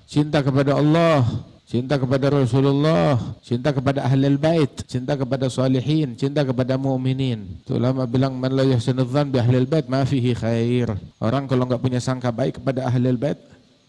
cinta kepada Allah, cinta kepada Rasulullah, cinta kepada ahlul bait, cinta kepada salihin, cinta kepada mu'minin. Itu ulama bilang man la yahsinu dzan bi ahlil bait ma fihi khair. Orang kalau enggak punya sangka baik kepada ahlul bait,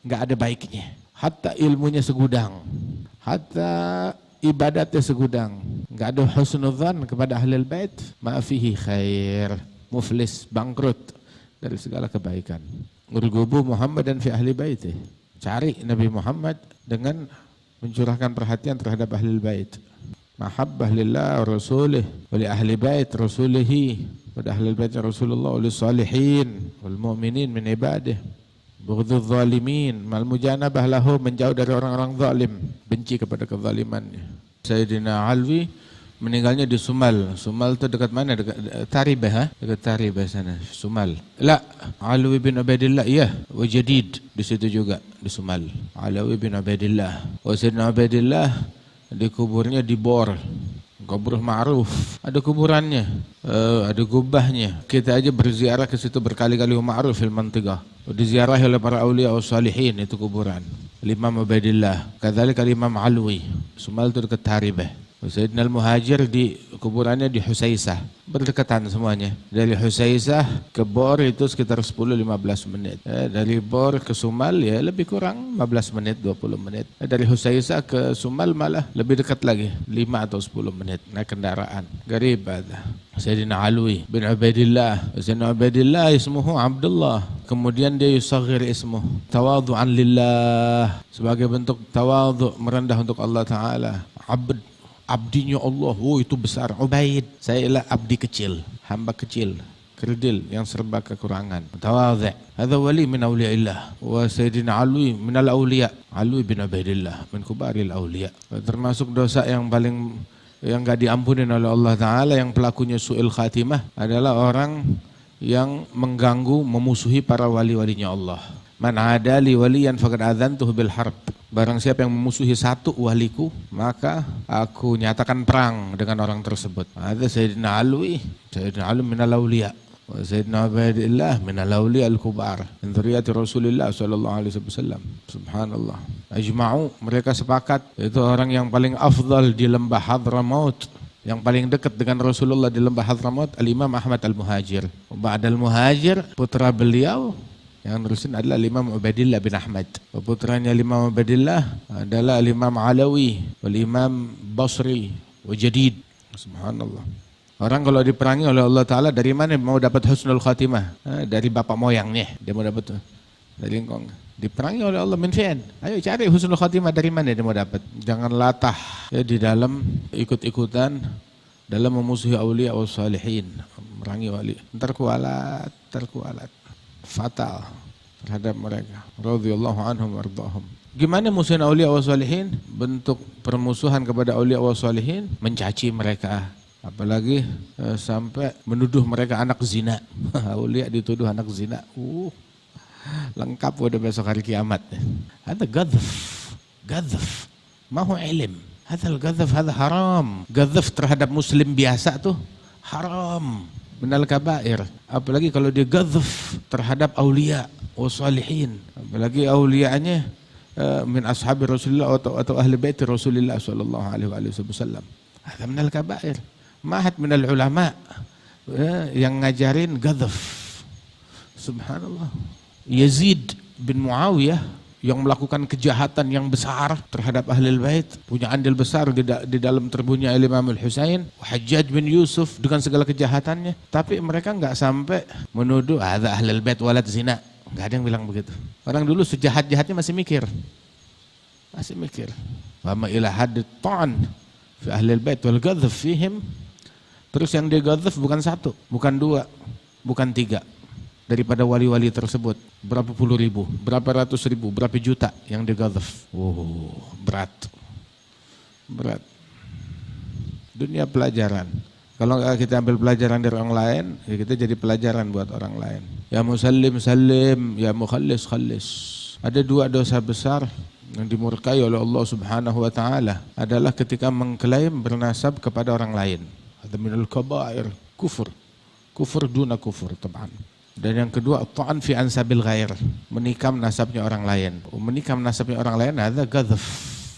enggak ada baiknya. Hatta ilmunya segudang, hatta ibadatnya segudang, enggak ada husnudzan kepada ahlul bait, ma fihi khair. Muflis, bangkrut dari segala kebaikan. Urgubu Muhammadan fi ahli baitih. Cari Nabi Muhammad dengan mencurahkan perhatian terhadap ahli bait. Mahabbah lillah wa rasulih wa li ahli bait rasulihi wa ahli bait Rasulullah wa li salihin wal mu'minin min ibadih. Bughdhu zalimin mal mujanabah lahu, menjauh dari orang-orang zalim, benci kepada kezalimannya. Sayyidina Alwi meninggalnya di Sumal. Sumal itu dekat mana? Dekat Taribah, ha? Dekat Taribah sana, Sumal. La, Alwi bin Ubaidillah, iya, wa Jadid di situ juga di Sumal. Alwi bin Ubaidillah. Wa Sayyidina Ubaidillah dikuburnya di Bor. Kubur ma'ruf. Ada kuburannya, ada gubahnya. Kita aja berziarah ke situ berkali-kali, ma'ruf fil mantiqah. Diziarahi oleh para aulia wa salihin itu kuburan. Imam Ubaidillah, kadzalika Imam Alwi. Sumal itu dekat Taribah. Sayyidina Al-Muhajir di kuburannya di Husaisah, berdekatan semuanya. Dari Husaisah ke Bor itu sekitar 10-15 menit. Dari Bor ke Sumal ya lebih kurang 15 menit, 20 menit. Dari Husaisah ke Sumal malah lebih dekat lagi, 5 atau 10 menit naik kendaraan. Garib ada. Sayyidina Alwi bin Ubaidillah. Sayyidina Ubaidillah ismuhu Abdullah. Kemudian dia yusaghir ismuh tawadhu'an lillah, sebagai bentuk tawadhu, merendah untuk Allah Ta'ala. Abdinya Allah, oh itu besar. Ubaid, saya ialah abdi kecil, hamba kecil, kerdil yang serba kekurangan. Tawadhu. Hadza wali min auliyaillah. Wa Sayyidina Alwi min al-auliya. Alwi bin Ubaidillah min kubaril auliya. Termasuk dosa yang enggak diampuni oleh Allah Ta'ala, yang pelakunya su'il khatimah adalah orang yang mengganggu, memusuhi para wali-walinya Allah. Man adali waliyan faqad adzantuhu bil harb. Barang siapa yang memusuhi satu waliku, maka aku nyatakan perang dengan orang tersebut. Ada Sayyidina Alwi minal awliya. Wa Sayyidina Ubaidillah minal awliya al-kubar. Min dzurriyyati Rasulillah sallallahu alaihi wasallam. Subhanallah. Ajma'u, mereka sepakat itu orang yang paling afdal di lembah Hadramaut, yang paling dekat dengan Rasulullah di lembah Hadramaut, Al-Imam Ahmad Al-Muhajir. Ba'dal Muhajir, putra beliau yang nerusin adalah Imam Ubaidillah bin Ahmad. Putranya Imam Ubaidillah adalah Imam Alawi, Imam Basri, wa Jadid. Subhanallah. Orang kalau diperangi oleh Allah Ta'ala, dari mana mau dapat husnul khatimah? Dari bapak moyangnya dia mau dapat dari engkong. Diperangi oleh Allah min fi'an. Ayo cari husnul khatimah, dari mana dia mau dapat? Jangan latah ya di dalam ikut-ikutan dalam memusuhi aulia wa salihin, merangi wali. Ntar kualat. Fatal terhadap mereka. Radhiyallahu anhum wardahum. Gimana musuhin aulia wa salihin? Bentuk permusuhan kepada aulia wa salihin, mencaci mereka. Apalagi sampai menuduh mereka anak zina. Aulia dituduh anak zina. Lengkap udah besok hari kiamat. Ada gadhaf. Mahu ilim. Hadal gadhaf, hadal haram. Gadhaf terhadap muslim biasa tuh haram. Minal kabair. Apalagi kalau dia gadhaf terhadap aulia wa salihin, apalagi aulianya min ashabi Rasulullah atau ahli bait Rasulullah sallallahu alaihi wasallam. Ada minal kabair. Mahat minal ulama yang ngajarin gadhaf. Subhanallah. Yazid bin Muawiyah yang melakukan kejahatan yang besar terhadap ahlul bait, punya andil besar di dalam terbunuhnya Imam Al-Husain. Hajjaj bin Yusuf dengan segala kejahatannya, tapi mereka enggak sampai menuduh hadza ahlul bait walad zina. Enggak ada yang bilang begitu. Orang dulu sejahat-jahatnya masih mikir. Wa ma ila hadd ta'an fi ahlul bait wal ghadhf fihim. Terus yang dia ghadhf bukan satu, bukan dua, bukan tiga. Daripada wali-wali tersebut, berapa puluh ribu, berapa ratus ribu, berapa juta yang digadhaf. Berat. Dunia pelajaran. Kalau kita ambil pelajaran dari orang lain, ya kita jadi pelajaran buat orang lain. Ya musallim salim, ya mukhallis khallis. Ada dua dosa besar yang dimurkai oleh Allah Subhanahu wa Ta'ala adalah ketika mengklaim bernasab kepada orang lain. Ada minal kabair, kufur duna kufur taban. Dan yang kedua, ta'an fi ansabil ghair, menikam nasabnya orang lain. Menikam nasabnya orang lain ada ghadhaf.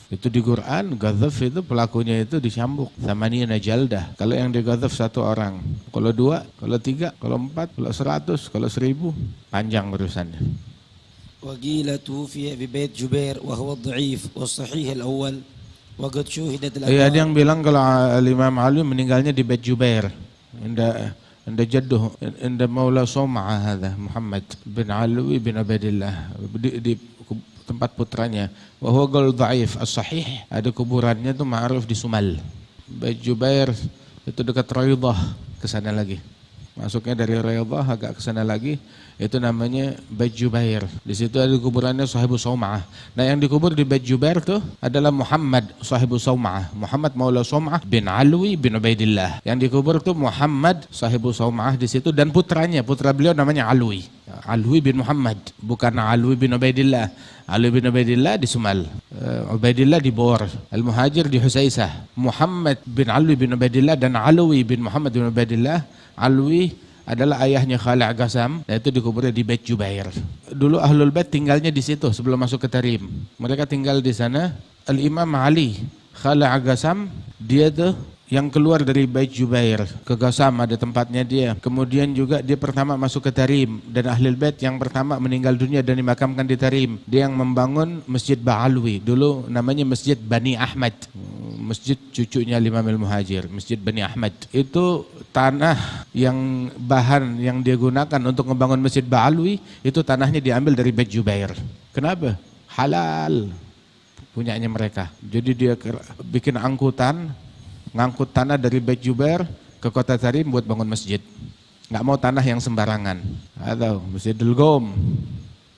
Itu di Quran, ghadhaf itu pelakunya itu dicambuk thamanina jaldah. Kalau yang dighadhaf satu orang, kalau dua, kalau tiga, kalau empat, kalau 100, kalau 1000, panjang urusannya. وقيل توفي ببيت جبير وهو الضعيف والصحيح الأول وقد شوهدت Ada yang الأنوار. bilang kalau Imam Ali meninggalnya di Bait Jubair. Inda jadduh, inda Maula Som'ah hadha, Muhammad bin Alwi bin Ubaidillah, di tempat putranya. Wa huwa qaul dhaif, as-sahih ada kuburannya itu ma'ruf di Sumal. Bait Jubair itu dekat Raidah, ke sana lagi. Masuknya dari Raidah agak ke sana lagi, itu namanya Bait Jubair. Di situ ada kuburannya Sahibu Som'ah. Nah, yang dikubur di Bait Jubair tuh adalah Muhammad Sahibu Som'ah, Muhammad Maula Som'ah bin Alwi bin Ubaidillah. Yang dikubur tuh Muhammad Sahibu Som'ah di situ dan putranya, putra beliau namanya Alwi. Alwi bin Muhammad, bukan Alwi bin Ubaidillah. Alwi bin Ubaidillah di Sumal, Ubaidillah di Bor, Al-Muhajir di Husaisah. Muhammad bin Alwi bin Ubaidillah dan Alwi bin Muhammad bin Ubaidillah. Alwi adalah ayahnya Khalid Ghasam, yaitu dikuburnya di Bait Jubair. Dulu Ahlul Bait tinggalnya di situ sebelum masuk ke Tarim. Mereka tinggal di sana. Al-Imam Ali Khalid Ghasam, dia tuh yang keluar dari Bait Jubair ke Ghasam, ada tempatnya dia. Kemudian juga dia pertama masuk ke Tarim, dan Ahlul Bait yang pertama meninggal dunia dan dimakamkan di Tarim. Dia yang membangun Masjid Ba'alwi, dulu namanya Masjid Bani Ahmad, masjid cucunya Imam Al-Muhajir, Masjid Bani Ahmad. Itu tanah yang bahan yang dia gunakan untuk membangun Masjid Ba'alwi, itu tanahnya diambil dari Bait Jubair. Kenapa? Halal punyanya mereka. Jadi dia bikin angkutan, ngangkut tanah dari Bait Jubair ke kota Tarim buat bangun masjid. Nggak mau tanah yang sembarangan. Atau Masjidil Gom,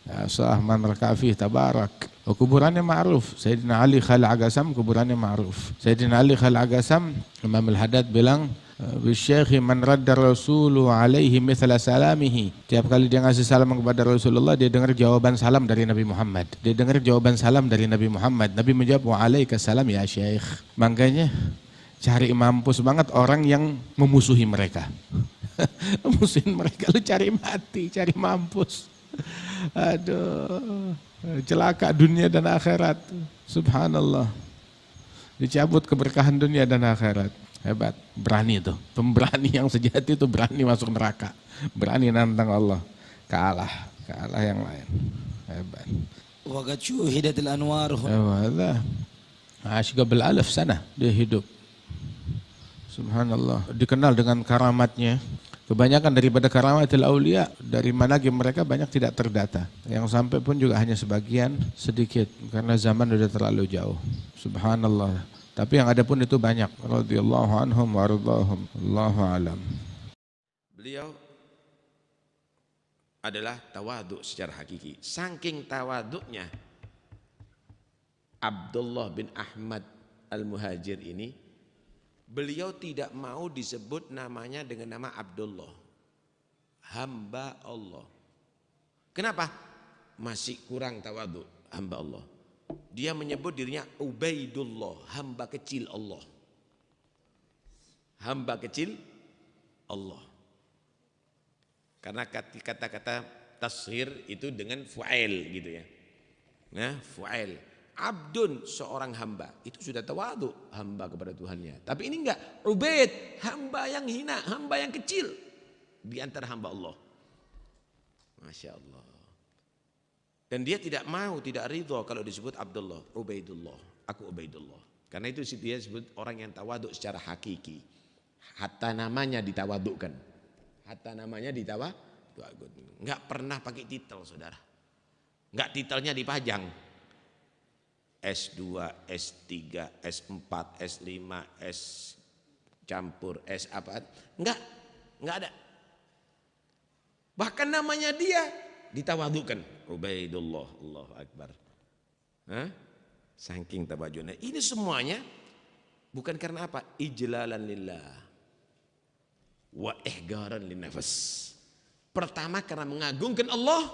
ya, Sahman Rakafi Tabarak. Kuburannya ma'ruf. Sayyidina Ali Khalid Ghasam kuburannya ma'ruf. Sayyidina Ali Khalid Ghasam, Imam Al-Haddad bilang, "Bisyekhi man radda rasulu alaihi mithla salamihi." Tiap kali dia ngasih salam kepada Rasulullah, dia dengar jawaban salam dari Nabi Muhammad. Dia dengar jawaban salam dari Nabi Muhammad. Nabi menjawab, "Wa alaika salam ya Syekh." Makanya cari mampus banget orang yang memusuhi mereka. Memusuhin mereka, lu cari mati, cari mampus. Aduh, celaka dunia dan akhirat. Subhanallah. Dicabut keberkahan dunia dan akhirat. Hebat, berani itu. Pemberani yang sejati itu berani masuk neraka. Berani nantang Allah. Kalah yang lain. Hebat. وقد شوهدت الأنوار. Hebat. Asyik bil-alaf sana dia hidup. Subhanallah, dikenal dengan karamatnya. Kebanyakan daripada karamatil aulia dari manaqib mereka banyak tidak terdata. Yang sampai pun juga hanya sebagian sedikit karena zaman sudah terlalu jauh. Subhanallah. Tapi yang ada pun itu banyak. Radhiyallahu anhum wa ardhahum. Allahu alam. Beliau adalah tawadhu secara hakiki. Saking tawadhunya Abdullah bin Ahmad Al-Muhajir ini, beliau tidak mau disebut namanya dengan nama Abdullah, hamba Allah. Kenapa? Masih kurang tawadhu, hamba Allah. Dia menyebut dirinya Ubaidullah, hamba kecil Allah. Hamba kecil Allah. Karena kata-kata tashir itu dengan fu'ail gitu ya. Nah, fu'ail. Abdun, seorang hamba, itu sudah tawadhu, hamba kepada Tuhannya. Tapi ini enggak, Ubaid, hamba yang hina, hamba yang kecil di antara hamba Allah. Masya Allah. Dan dia tidak mau, tidak ridho kalau disebut Abdullah, Ubaidullah, aku Ubaidullah. Karena itu dia disebut orang yang tawadhu secara hakiki. Hatta namanya ditawadhukan. Hatta namanya ditawadhukan. Enggak pernah pakai titel, saudara. Enggak, titelnya dipajang. S2, S3, S4, S5, S campur, S apa. Enggak ada. Bahkan namanya dia ditawadhukan. Ubaidullah, Allahu Akbar. Saking tawadhunya. Ini semuanya bukan karena apa? Ijlalan lillah wa ihgaran linnafas. Pertama karena mengagungkan Allah,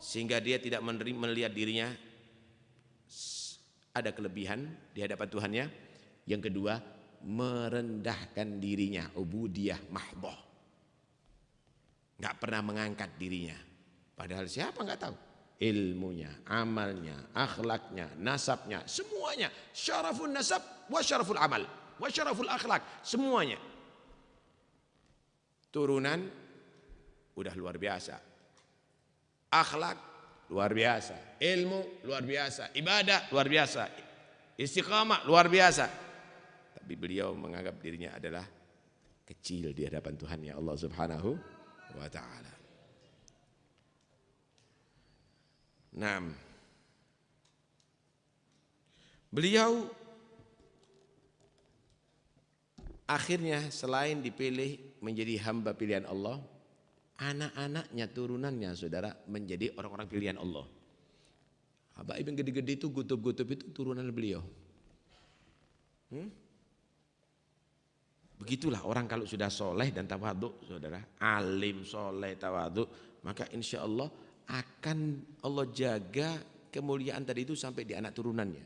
sehingga dia tidak melihat dirinya ada kelebihan di hadapan Tuhannya. Yang kedua, merendahkan dirinya, ubudiyah mahdoh. Nggak pernah mengangkat dirinya. Padahal siapa nggak tahu? Ilmunya, amalnya, akhlaknya, nasabnya, semuanya. Syaraful nasab wa syaraful amal wa syaraful akhlak, semuanya. Turunan udah luar biasa. Akhlak luar biasa. Ilmu luar biasa. Ibadah luar biasa. Istiqamah luar biasa. Tapi beliau menganggap dirinya adalah kecil di hadapan Tuhannya Allah Subhanahu wa ta'ala. Nah, beliau akhirnya selain dipilih menjadi hamba pilihan Allah, anak-anaknya, turunannya saudara menjadi orang-orang pilihan Allah. Habaib yang gede-gede itu, gutub-gutub itu turunan beliau. Begitulah orang kalau sudah soleh dan tawadhu, saudara, alim, soleh, tawadhu, maka insya Allah akan Allah jaga kemuliaan tadi itu sampai di anak turunannya.